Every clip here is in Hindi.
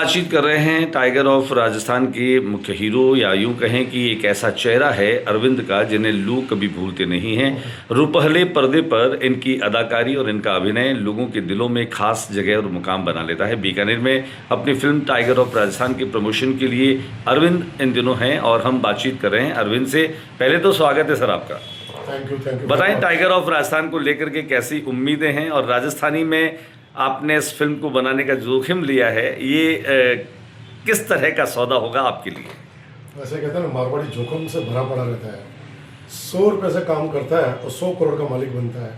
बातचीत कर रहे हैं टाइगर ऑफ राजस्थान के मुख्य हीरो, या यूं कहें कि एक ऐसा चेहरा है अरविंद का जिन्हें लोग कभी भूलते नहीं हैं। रुपहले पर्दे पर इनकी अदाकारी और इनका अभिनय लोगों के दिलों में खास जगह और मुकाम बना लेता है। बीकानेर में अपनी फिल्म टाइगर ऑफ राजस्थान के प्रमोशन के लिए अरविंद इन दिनों हैं और हम बातचीत कर रहे हैं अरविंद से। पहले तो स्वागत है सर आपका। Thank you. बताएं टाइगर ऑफ राजस्थान को लेकर के कैसी उम्मीदें हैं, और राजस्थानी में आपने इस फिल्म को बनाने का जोखिम लिया है, ये किस तरह का सौदा होगा आपके लिए? वैसे कहते हैं ना, मारवाड़ी जोखिम से भरा पड़ा रहता है। 100 रुपये से काम करता है और 100 करोड़ का मालिक बनता है।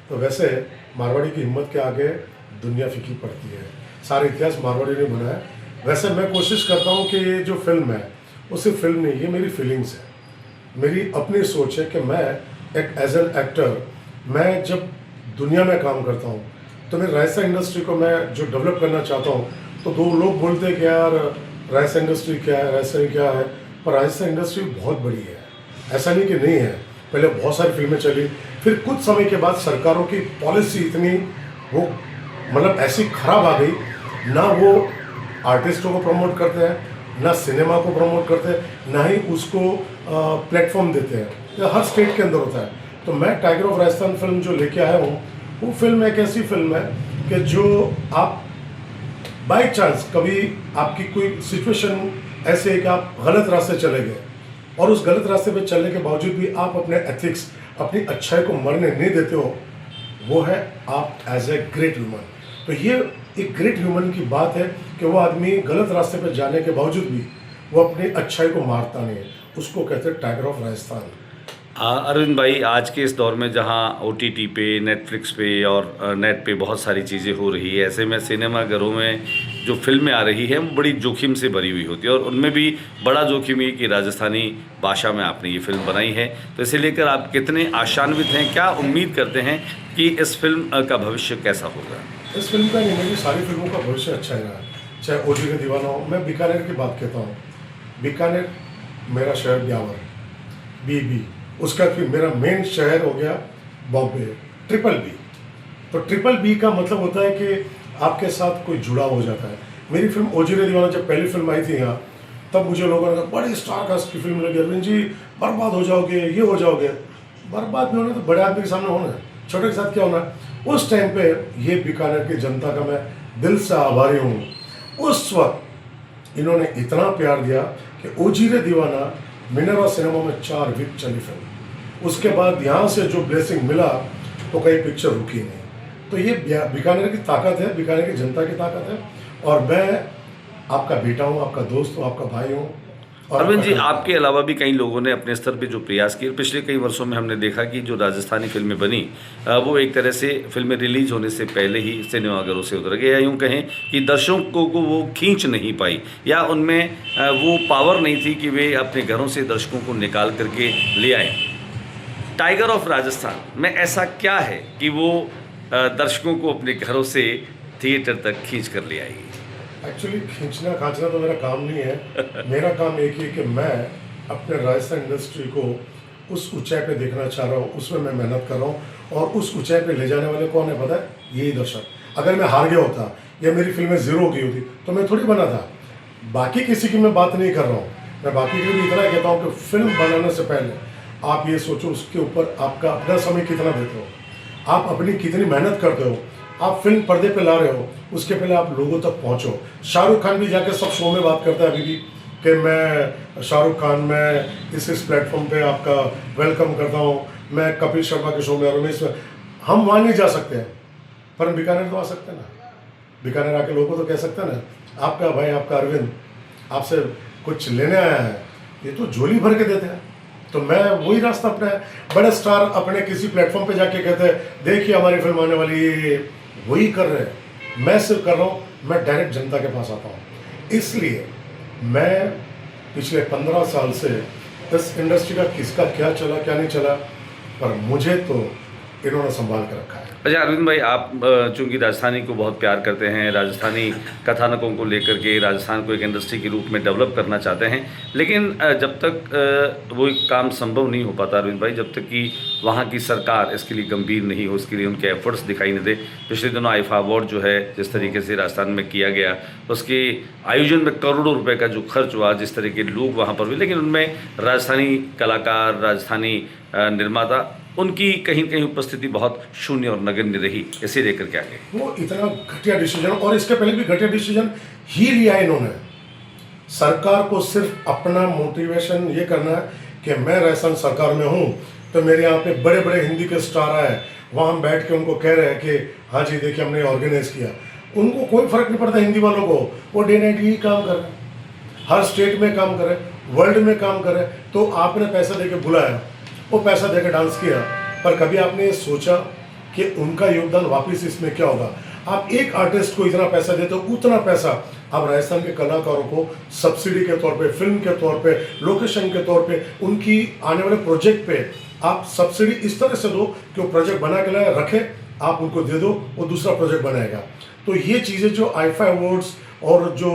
तो वैसे मारवाड़ी की हिम्मत के आगे दुनिया फीकी पड़ती है। सारा इतिहास मारवाड़ी ने बनाया। वैसे मैं कोशिश करता हूँ कि ये जो फिल्म है वो सिर्फ फिल्म नहीं, ये मेरी फीलिंग्स है, मेरी अपनी सोच है कि मैं एक एज एन एक्टर, मैं जब दुनिया में काम करता हूँ तो मैं राजस्थान इंडस्ट्री को मैं जो डेवलप करना चाहता हूँ, तो दो लोग बोलते हैं कि यार राजस्थान इंडस्ट्री क्या है, राजस्थान क्या है, पर राजस्थान इंडस्ट्री बहुत बड़ी है, ऐसा नहीं कि नहीं है। पहले बहुत सारी फिल्में चली, फिर कुछ समय के बाद सरकारों की पॉलिसी इतनी वो मतलब ऐसी खराब आ गई, ना वो आर्टिस्टों को प्रमोट करते हैं, ना सिनेमा को प्रमोट करते हैं, ना ही उसको प्लेटफॉर्म देते हैं। ये हर स्टेट के अंदर होता है। तो मैं टाइगर ऑफ राजस्थान फिल्म जो लेके आया हूँ, वो फिल्म एक ऐसी फिल्म है कि जो आप बाय चांस कभी आपकी कोई सिचुएशन ऐसे है कि आप गलत रास्ते चले गए, और उस गलत रास्ते पे चलने के बावजूद भी आप अपने एथिक्स, अपनी अच्छाई को मरने नहीं देते हो, वो है आप एज ए ग्रेट ह्यूमन। तो ये एक ग्रेट ह्यूमन की बात है कि वो आदमी गलत रास्ते पे जाने के बावजूद भी वो अपनी अच्छाई को मारता नहीं है। उसको कहते हैं टाइगर ऑफ राजस्थान। अरविंद भाई, आज के इस दौर में जहां OTT पे, नेटफ्लिक्स पे और नेट पे बहुत सारी चीज़ें हो रही है, ऐसे में सिनेमाघरों में जो फिल्में आ रही हैं वो बड़ी जोखिम से भरी हुई होती है, और उनमें भी बड़ा जोखिम ये कि राजस्थानी भाषा में आपने ये फिल्म बनाई है। तो इसे लेकर आप कितने आशान्वित हैं, क्या उम्मीद करते हैं कि इस फिल्म का भविष्य कैसा होगा? इस फिल्म का नहीं, मेरी सारी फिल्मों का भविष्य अच्छा है रहा, चाहे ओजीरे दीवाना हो। मैं बीकानेर की बात कहता हूँ। बीकानेर मेरा शहर ब्यावर, BB, उसका फिर मेरा मेन शहर हो गया बॉम्बे, BBB। तो BBB का मतलब होता है कि आपके साथ कोई जुड़ाव हो जाता है। मेरी फिल्म ओजीरे दीवाना जब पहली फिल्म आई थी यहाँ, तब मुझे लोगों ने कहा बड़ी स्टार कास्ट की फिल्म लगी, अरविंद जी बर्बाद हो जाओगे, ये हो जाओगे। बर्बाद नहीं होना तो बड़े आदमी के सामने होना है, छोटे के साथ क्या होना है। उस टाइम पे ये बीकानेर की जनता का मैं दिल से आभारी हूँ। उस वक्त इन्होंने इतना प्यार दिया कि ओजीरे दीवाना मिनरवा सिनेमा में 4 वीक चली फिल्म। उसके बाद यहाँ से जो ब्लेसिंग मिला तो कई पिक्चर रुकी नहीं। तो ये बीकानेर की ताकत है, बीकानेर की जनता की ताकत है, और मैं आपका बेटा हूँ, आपका दोस्त हूँ, आपका भाई हूँ। अरविंद जी, आपके अलावा भी कई लोगों ने अपने स्तर पे जो प्रयास किए, पिछले कई वर्षों में हमने देखा कि जो राजस्थानी फिल्में बनी वो एक तरह से फिल्में रिलीज होने से पहले ही सिनेमाघरों से उतर गए, या यूँ कहें कि दर्शकों को वो खींच नहीं पाई, या उनमें वो पावर नहीं थी कि वे अपने घरों से दर्शकों को निकाल करके ले आए। टाइगर ऑफ राजस्थान में ऐसा क्या है कि वो दर्शकों को अपने घरों से थिएटर तक खींच कर ले आएगी? एक्चुअली खींचना खांचना तो मेरा काम नहीं है। मेरा काम एक ही है कि मैं अपने राजस्थान इंडस्ट्री को उस ऊंचाई पे देखना चाह रहा हूँ, उसमें मैं मेहनत कर रहा हूँ, और उस ऊंचाई पे ले जाने वाले कौन है पता है? यही दर्शक। अगर मैं हार गया होता या मेरी फिल्में ज़ीरो हो गई होती तो मैं थोड़ी बना था। बाकी किसी की मैं बात नहीं कर रहा हूँ, मैं बाकी के लिए इतना कहता हूँ कि फिल्म बनाने से पहले आप ये सोचो उसके ऊपर आपका अपना समय कितना देते हो, आप अपनी कितनी मेहनत करते हो, आप फिल्म पर्दे पे ला रहे हो, उसके पहले आप लोगों तक पहुंचो। शाहरुख खान भी जाके सब शो में बात करता है अभी भी कि मैं शाहरुख खान, मैं इस प्लेटफॉर्म पे आपका वेलकम करता हूँ, मैं कपिल शर्मा के शो में, रमेश में। हम वहाँ नहीं जा सकते हैं, पर हम बीकानेर तो आ सकते हैं ना। बीकानेर आके लोगों को तो कह सकते हैं ना, आपका भाई, आपका अरविंद आपसे कुछ लेने आया है, ये तो झोली भर के देते हैं। तो मैं वही रास्ता अपना है। बड़े स्टार अपने किसी प्लेटफॉर्म पे जाके कहते हैं देखिए हमारी फिल्म आने वाली है, वही कर रहे हैं। मैं सिर्फ कर रहा हूँ, मैं डायरेक्ट जनता के पास आता हूँ। इसलिए मैं पिछले 15 साल से इस इंडस्ट्री का किसका क्या चला क्या नहीं चला, पर मुझे तो इन्होंने संभाल कर रखा है। अच्छा अरविंद भाई, आप चूंकि राजस्थानी को बहुत प्यार करते हैं, राजस्थानी कथानकों को लेकर के राजस्थान को एक इंडस्ट्री के रूप में डेवलप करना चाहते हैं, लेकिन जब तक वो एक काम संभव नहीं हो पाता अरविंद भाई, जब तक कि वहाँ की सरकार इसके लिए गंभीर नहीं हो, इसके लिए उनके एफर्ट्स दिखाई नहीं दे। पिछले दिनों आईफा अवार्ड जो है जिस तरीके से राजस्थान में किया गया, उसके आयोजन में करोड़ों रुपए का जो खर्च हुआ, जिस तरह के लोग वहाँ पर हुए, लेकिन उनमें राजस्थानी कलाकार, राजस्थानी निर्माता, उनकी कहीं कहीं उपस्थिति बहुत शून्य और नगण्य रही। इसे लेकर के आगे वो इतना घटिया डिसीजन, और इसके पहले भी घटिया डिसीजन ही लिया इन्होंने। सरकार को सिर्फ अपना मोटिवेशन ये करना है कि मैं राजस्थान सरकार में हूँ, तो मेरे यहाँ पे बड़े बड़े हिंदी के स्टार आए, वहाँ हम बैठ के उनको कह रहे हैं कि हाँ जी देखिए हमने ऑर्गेनाइज किया। उनको कोई फर्क नहीं पड़ता हिंदी वालों को, वो डे नाइट यही काम कर रहे हैं, हर स्टेट में काम करे, वर्ल्ड में काम करे। तो आपने पैसा देके बुलाया, वो पैसा देके डांस किया, पर कभी आपने ये सोचा कि उनका योगदान वापस इसमें क्या होगा? आप एक आर्टिस्ट को इतना पैसा देते हो, उतना पैसा आप राजस्थान के कलाकारों को सब्सिडी के तौर पे, फिल्म के तौर पे, लोकेशन के तौर पे, उनकी आने वाले प्रोजेक्ट पे आप सब्सिडी इस तरह से दो कि वो प्रोजेक्ट बना के लाए, रखे, आप उनको दे दो, वो दूसरा प्रोजेक्ट बनाएगा। तो ये चीज़ें जो आईफा अवार्ड्स और जो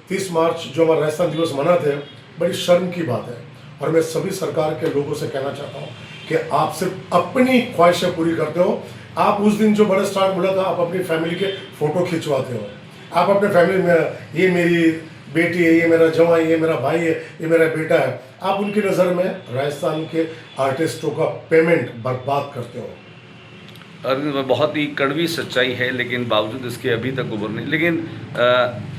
30 मार्च जो हमारा राजस्थान दिवस मनाते हैं, बड़ी शर्म की बात है। और मैं सभी सरकार के लोगों से कहना चाहता हूँ कि आप सिर्फ अपनी ख्वाहिशें पूरी करते हो। आप उस दिन जो बड़े स्टार बोला था, आप अपनी फैमिली के फोटो खिंचवाते हो, आप अपने फैमिली में ये मेरी बेटी है, ये मेरा जवाई, ये मेरा भाई है, ये मेरा बेटा है, आप उनकी नज़र में राजस्थान के आर्टिस्टों का पेमेंट बर्बाद करते हो। अरविंद, बहुत ही कड़वी सच्चाई है, लेकिन बावजूद इसके अभी तक उभर नहीं। लेकिन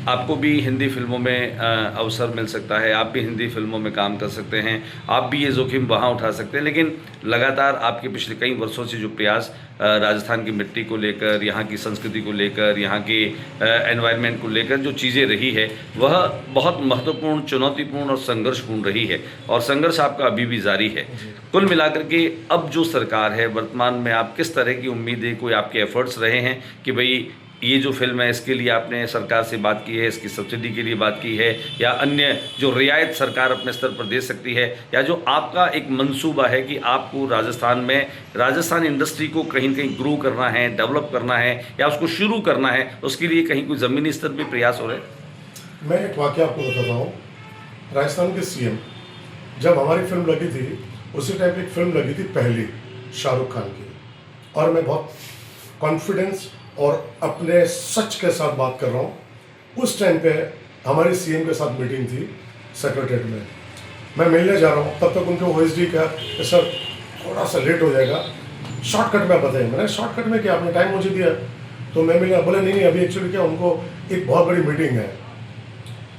आपको भी हिंदी फिल्मों में अवसर मिल सकता है, आप भी हिंदी फिल्मों में काम कर सकते हैं, आप भी ये जोखिम वहाँ उठा सकते हैं, लेकिन लगातार आपके पिछले कई वर्षों से जो प्रयास राजस्थान की मिट्टी को लेकर, यहाँ की संस्कृति को लेकर, यहाँ के एनवायरनमेंट को लेकर जो चीज़ें रही है, वह बहुत महत्वपूर्ण, चुनौतीपूर्ण और संघर्षपूर्ण रही है, और संघर्ष आपका अभी भी जारी है। कुल मिलाकर के अब जो सरकार है वर्तमान में, आप किस तरह की उम्मीदें, कोई आपके एफर्ट्स रहे हैं कि भाई ये जो फिल्म है इसके लिए आपने सरकार से बात की है, इसकी सब्सिडी के लिए बात की है, या अन्य जो रियायत सरकार अपने स्तर पर दे सकती है, या जो आपका एक मंसूबा है कि आपको राजस्थान में राजस्थान इंडस्ट्री को कहीं कहीं ग्रो करना है, डेवलप करना है, या उसको शुरू करना है, उसके लिए कहीं कोई ज़मीनी स्तर पर प्रयास हो रहे हैं? मैं एक वाक़या आपको बताता हूँ। राजस्थान के सीएम जब हमारी फिल्म लगी थी, उसी टाइप एक फिल्म लगी थी पहली शाहरुख खान की, और मैं बहुत कॉन्फिडेंस और अपने सच के साथ बात कर रहा हूँ। उस टाइम पे हमारी सीएम के साथ मीटिंग थी सेक्रेटरीट में, मैं मिलने जा रहा हूँ, तब तक उनके ओएसडी का सर थोड़ा सा लेट हो जाएगा, शॉर्टकट में बताइए। मैंने शॉर्टकट में क्या, आपने टाइम मुझे दिया, तो मैं मिला, बोले नहीं अभी एक्चुअली क्या उनको एक बहुत बड़ी मीटिंग है,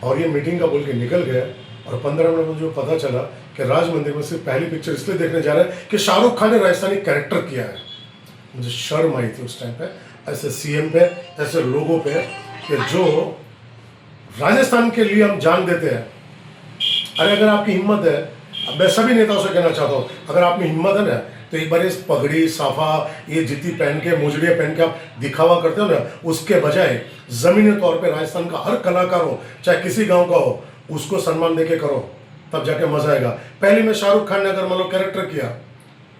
और ये मीटिंग का बोल के निकल गया। और 15 मिनट मुझे पता चला कि राज मंदिर में सिर्फ पहली पिक्चर इसलिए देखने जा रहे हैं कि शाहरुख खान ने राजस्थानी कैरेक्टर किया है। मुझे शर्म आई थी उस टाइम पे, ऐसे सीएम पे, ऐसे लोगों पे, कि जो राजस्थान के लिए हम जान देते हैं। अरे अगर आपकी हिम्मत है, मैं सभी नेताओं से कहना चाहता हूँ, अगर आप में हिम्मत है ना, तो एक बार इस पगड़ी, साफा, ये जितनी पहन के, मुजड़ियाँ पहन के आप दिखावा करते हो ना, उसके बजाय ज़मीनी तौर पे राजस्थान का हर कलाकार हो, चाहे किसी गांव का हो, उसको सम्मान देके करो, तब जाके मजा आएगा। पहले में शाहरुख खान ने अगर मान लो कैरेक्टर किया,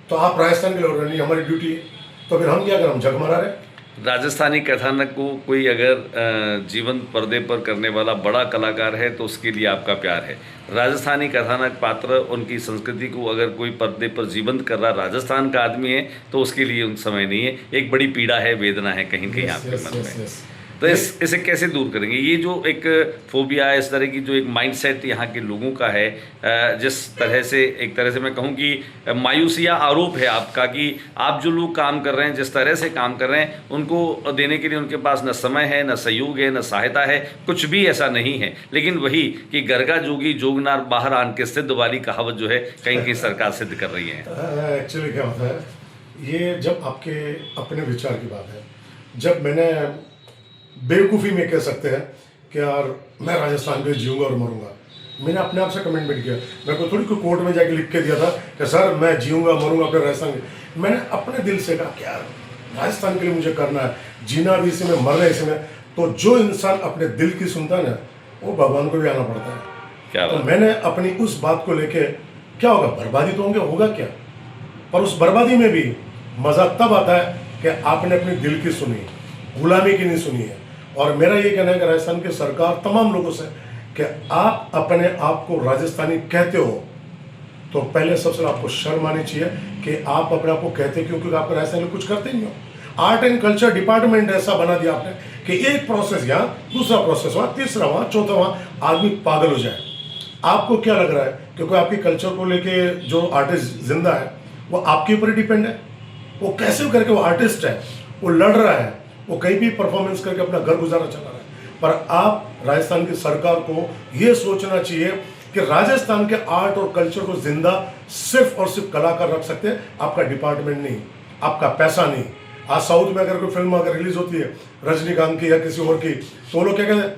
तो आप राजस्थान के लोग, नहीं हमारी ड्यूटी है, तो फिर हम क्या करें, हम झक मारा रहे। राजस्थानी कथानक को कोई अगर जीवंत पर्दे पर करने वाला बड़ा कलाकार है तो उसके लिए आपका प्यार है। राजस्थानी कथानक पात्र, उनकी संस्कृति को अगर कोई पर्दे पर जीवंत कर रहा राजस्थान का आदमी है तो उसके लिए उन समय नहीं है। एक बड़ी पीड़ा है, वेदना है कहीं कहीं आपके मन में। तो इसे कैसे दूर करेंगे? ये जो एक फोबिया है, इस तरह की जो एक माइंडसेट यहाँ के लोगों का है, जिस तरह से एक तरह से मैं कहूँ कि मायूसिया आरोप है आपका कि आप जो लोग काम कर रहे हैं, जिस तरह से काम कर रहे हैं, उनको देने के लिए उनके पास न समय है, न सहयोग है, न सहायता है, कुछ भी ऐसा नहीं है। लेकिन वही कि गरगा जोगी जोगनार बाहर आन के सिद्ध वाली कहावत जो है कहीं कहीं सरकार सिद्ध कर रही है। एक्चुअली क्या होता है, ये जब आपके अपने विचार की बात है, जब मैंने बेवकूफ़ी में कह सकते हैं कि यार मैं राजस्थान पे जीऊँगा और मरूंगा, मैंने अपने आप से कमिटमेंट किया। मैं को थोड़ी कोई कोर्ट में जाके लिख के दिया था कि सर मैं जीऊँगा मरूंगा अपने राजस्थान के। मैंने अपने दिल से कहा कि यार राजस्थान के लिए मुझे करना है, जीना भी इसी में, मरना इसी में। तो जो इंसान अपने दिल की सुनता है ना, वो भगवान को भी आना पड़ता है। क्या तो मैंने अपनी उस बात को लेके, क्या होगा, बर्बादी तो होगा क्या, पर उस बर्बादी में भी मज़ा तब आता है कि आपने अपनी दिल की सुनी, गुलामी की नहीं सुनी है। और मेरा ये कहना है कि राजस्थान की सरकार तमाम लोगों से कि आप अपने आप को राजस्थानी कहते हो तो पहले सबसे आपको शर्म आनी चाहिए कि आप अपने आप को कहते क्यों, क्योंकि आप राजस्थान में कुछ करते नहीं हो। आर्ट एंड कल्चर डिपार्टमेंट ऐसा बना दिया आपने कि एक प्रोसेस यहाँ, दूसरा प्रोसेस वहाँ, तीसरा वहाँ, चौथा वहाँ, आदमी पागल हो जाए। आपको क्या लग रहा है? क्योंकि आपकी कल्चर को लेके जो आर्टिस्ट जिंदा है वो आपके ऊपर ही डिपेंड है। वो कैसे भी करके वो आर्टिस्ट है, वो लड़ रहा है, वो कहीं भी परफॉर्मेंस करके अपना घर गुजारा चला रहा है। पर आप राजस्थान की सरकार को ये सोचना चाहिए कि राजस्थान के आर्ट और कल्चर को जिंदा सिर्फ और सिर्फ कलाकार रख सकते हैं, आपका डिपार्टमेंट नहीं, आपका पैसा नहीं। आज साउथ में अगर कोई फिल्म अगर रिलीज होती है रजनीकांत की या किसी और की, तो वो लोग क्या कहते हैं,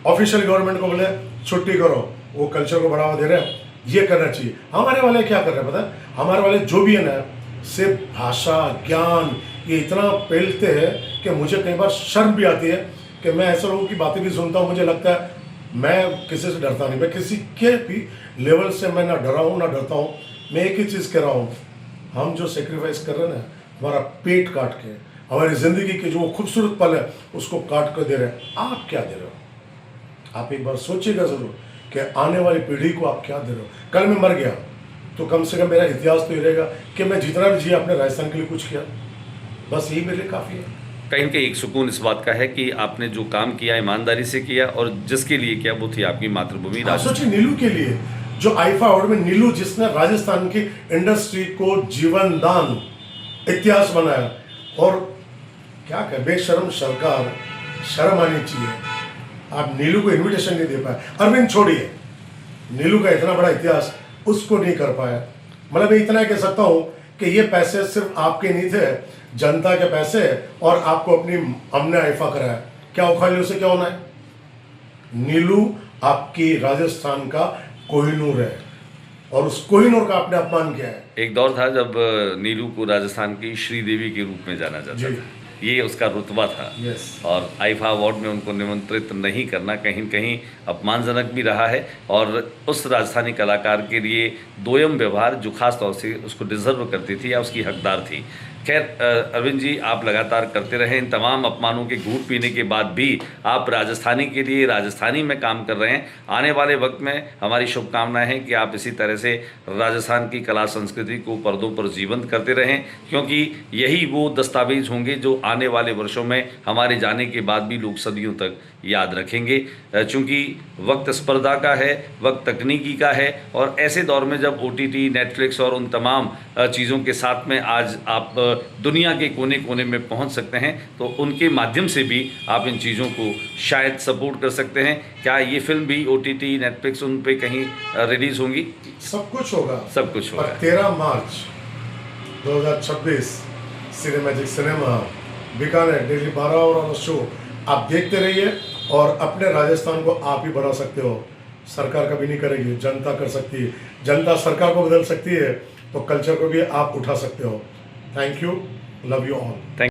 ऑफिशियल गवर्नमेंट को बोले छुट्टी करो, वो कल्चर को बढ़ावा दे रहे हैं, ये करना चाहिए। हमारे वाले क्या कर रहे हैं पता है? हमारे वाले जो भी है ना, सिर्फ भाषा ज्ञान ये इतना पेलते हैं कि मुझे कई बार शर्म भी आती है कि मैं ऐसे लोगों की बातें भी सुनता हूँ। मुझे लगता है मैं किसी से डरता नहीं, मैं किसी के भी लेवल से मैं ना डरा हूँ ना डरता हूँ। मैं एक ही चीज़ कह रहा हूँ, हम जो सेक्रीफाइस कर रहे हैं ना, हमारा पेट काट के, हमारी ज़िंदगी के जो खूबसूरत पल है उसको काट कर दे रहे हैं। आप क्या दे रहे हो? आप एक बार सोचिएगा ज़रूर कि आने वाली पीढ़ी को आप क्या दे रहे हो। कल मैं मर गया तो कम से कम मेरा इतिहास तो ये रहेगा कि मैं जितना भी जिया अपने राजस्थान के लिए कुछ किया, बस यही मेरे लिए काफ़ी है। कहीं न कहीं एक सुकून इस बात का है कि आपने जो काम किया ईमानदारी से किया और जिसके लिए किया वो थी आपकी मातृभूमि राजस्थान। सोचिए नीलू के लिए जो आईफा अवार्ड में नीलू, जिसने राजस्थान की इंडस्ट्री को जीवन दान इतिहास बनाया। और क्या कहे, बेशर्म सरकार, शर्म आनी चाहिए। आप नीलू को इनविटेशन नहीं दे पाए। अरविंद छोड़िए, नीलू का इतना बड़ा इतिहास उसको नहीं कर पाया। मतलब मैं इतना कह सकता हूँ कि ये पैसे सिर्फ आपके नहीं थे, जनता के पैसे, और आपको अपनी हमने आईफा कराया। क्या उखाड़ लिया, उसे क्या होना है? नीलू आपकी राजस्थान का कोहिनूर है और उस कोहिनूर का आपने अपमान किया है। एक दौर था जब नीलू को राजस्थान की श्रीदेवी के रूप में जाना जाता था, ये उसका रुतबा था। और आईफा अवार्ड में उनको निमंत्रित नहीं करना कहीं न कहीं अपमानजनक भी रहा है और उस राजस्थानी कलाकार के लिए दोयम व्यवहार जो खास तौर से उसको डिजर्व करती थी या उसकी हकदार थी। खैर अरविंद जी, आप लगातार करते रहे। इन तमाम अपमानों के घूंट पीने के बाद भी आप राजस्थानी के लिए राजस्थानी में काम कर रहे हैं। आने वाले वक्त में हमारी शुभकामनाएं हैं कि आप इसी तरह से राजस्थान की कला संस्कृति को पर्दों पर जीवंत करते रहें, क्योंकि यही वो दस्तावेज होंगे जो आने वाले वर्षों में हमारे जाने के बाद भी लोग सदियों तक याद रखेंगे। चूँकि वक्त स्पर्धा का है, वक्त तकनीकी का है, और ऐसे दौर में जब OTT, नेटफ्लिक्स और उन तमाम चीज़ों के साथ में आज आप दुनिया के कोने कोने में पहुंच सकते हैं, तो उनके माध्यम से भी आप इन चीज़ों को शायद सपोर्ट कर सकते हैं। क्या ये फिल्म भी OTT, नेटफ्लिक्स उन पे कहीं रिलीज़ होंगी? सब कुछ होगा, सब कुछ होगा। 13 मार्च 2026 सिनेमैजिक सिनेमा बीकानेर, डेली 12 और शो आप देखते रहिए और अपने राजस्थान को आप ही बढ़ा सकते हो। सरकार कभी नहीं करेगी, जनता कर सकती है। जनता सरकार को बदल सकती है, तो कल्चर को भी आप उठा सकते हो। Thank you, love you all. Thank